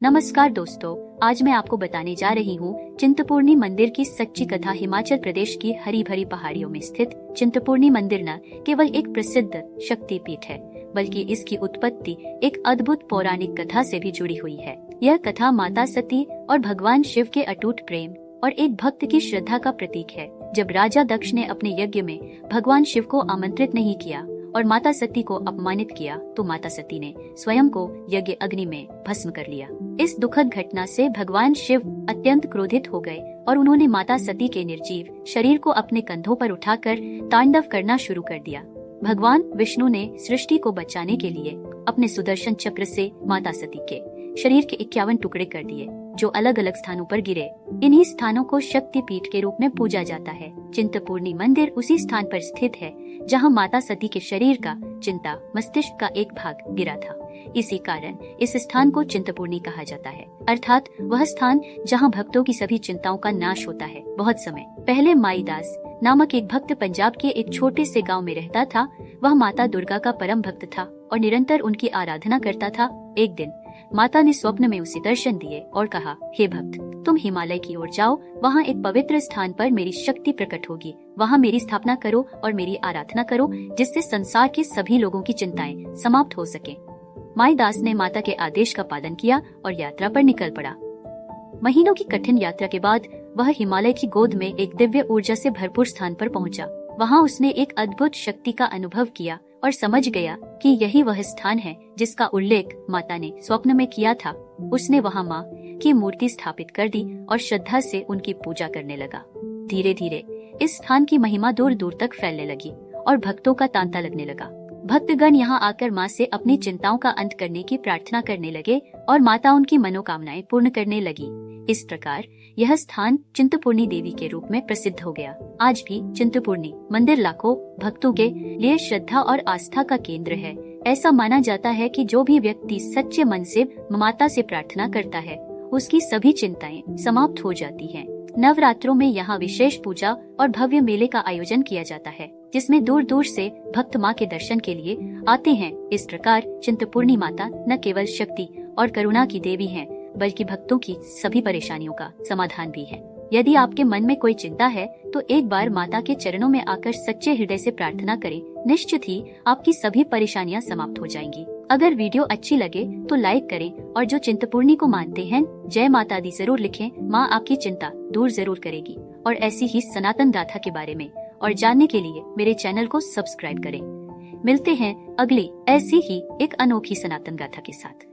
नमस्कार दोस्तों, आज मैं आपको बताने जा रही हूँ चिंतपूर्णी मंदिर की सच्ची कथा। हिमाचल प्रदेश की हरी भरी पहाड़ियों में स्थित चिंतपूर्णी मंदिर न केवल एक प्रसिद्ध शक्तिपीठ है, बल्कि इसकी उत्पत्ति एक अद्भुत पौराणिक कथा से भी जुड़ी हुई है। यह कथा माता सती और भगवान शिव के अटूट प्रेम और एक भक्त की श्रद्धा का प्रतीक है। जब राजा दक्ष ने अपने यज्ञ में भगवान शिव को आमंत्रित नहीं किया और माता सती को अपमानित किया, तो माता सती ने स्वयं को यज्ञ अग्नि में भस्म कर लिया। इस दुखद घटना से भगवान शिव अत्यंत क्रोधित हो गए और उन्होंने माता सती के निर्जीव शरीर को अपने कंधों पर उठाकर तांडव करना शुरू कर दिया। भगवान विष्णु ने सृष्टि को बचाने के लिए अपने सुदर्शन चक्र से माता सती के शरीर के 51 टुकड़े कर दिए, जो अलग अलग स्थानों पर गिरे। इन्हीं स्थानों को शक्तिपीठ के रूप में पूजा जाता है। चिंतपूर्णी मंदिर उसी स्थान पर स्थित है जहां माता सती के शरीर का चिंता मस्तिष्क का एक भाग गिरा था। इसी कारण इस स्थान को चिंतपूर्णी कहा जाता है, अर्थात वह स्थान जहां भक्तों की सभी चिंताओं का नाश होता है। बहुत समय पहले माईदास नामक एक भक्त पंजाब के एक छोटे से गांव में रहता था। वह माता दुर्गा का परम भक्त था और निरंतर उनकी आराधना करता था। एक दिन माता ने स्वप्न में उसे दर्शन दिए और कहा, हे भक्त, तुम हिमालय की ओर जाओ, वहाँ एक पवित्र स्थान पर मेरी शक्ति प्रकट होगी। वहाँ मेरी स्थापना करो और मेरी आराधना करो, जिससे संसार के सभी लोगों की चिंताएं समाप्त हो सके। माईदास ने माता के आदेश का पालन किया और यात्रा पर निकल पड़ा। महीनों की कठिन यात्रा के बाद वह हिमालय की गोद में एक दिव्य ऊर्जा से भरपूर स्थान पर पहुंचा। वहां उसने एक अद्भुत शक्ति का अनुभव किया और समझ गया कि यही वह स्थान है जिसका उल्लेख माता ने स्वप्न में किया था। उसने वहां माँ की मूर्ति स्थापित कर दी और श्रद्धा से उनकी पूजा करने लगा। धीरे धीरे इस स्थान की महिमा दूर दूर तक फैलने लगी और भक्तों का तांता लगने लगा। भक्तगण यहाँ आकर माँ से अपनी चिंताओं का अंत करने की प्रार्थना करने लगे और माता उनकी मनोकामनाएं पूर्ण करने लगी। इस प्रकार यह स्थान चिंतपूर्णी देवी के रूप में प्रसिद्ध हो गया। आज भी चिंतपूर्णी मंदिर लाखों भक्तों के लिए श्रद्धा और आस्था का केंद्र है। ऐसा माना जाता है कि जो भी व्यक्ति सच्चे मन से माता से प्रार्थना करता है, उसकी सभी चिंताएं समाप्त हो जाती हैं। नवरात्रों में यहाँ विशेष पूजा और भव्य मेले का आयोजन किया जाता है, जिसमें दूर दूर से भक्त माँ के दर्शन के लिए आते हैं। इस प्रकार चिंतपूर्णी माता न केवल शक्ति और करुणा की देवी हैं, बल्कि भक्तों की सभी परेशानियों का समाधान भी है। यदि आपके मन में कोई चिंता है, तो एक बार माता के चरणों में आकर सच्चे हृदय से प्रार्थना करें। निश्चित ही आपकी सभी परेशानियां समाप्त हो जाएंगी। अगर वीडियो अच्छी लगे तो लाइक करें और जो चिंतपूर्णी को मानते हैं, जय माता दी जरूर लिखें। माँ आपकी चिंता दूर जरूर करेगी। और ऐसी ही सनातन गाथा के बारे में और जानने के लिए मेरे चैनल को सब्सक्राइब करें। मिलते हैं अगली ऐसी ही एक अनोखी सनातन गाथा के साथ।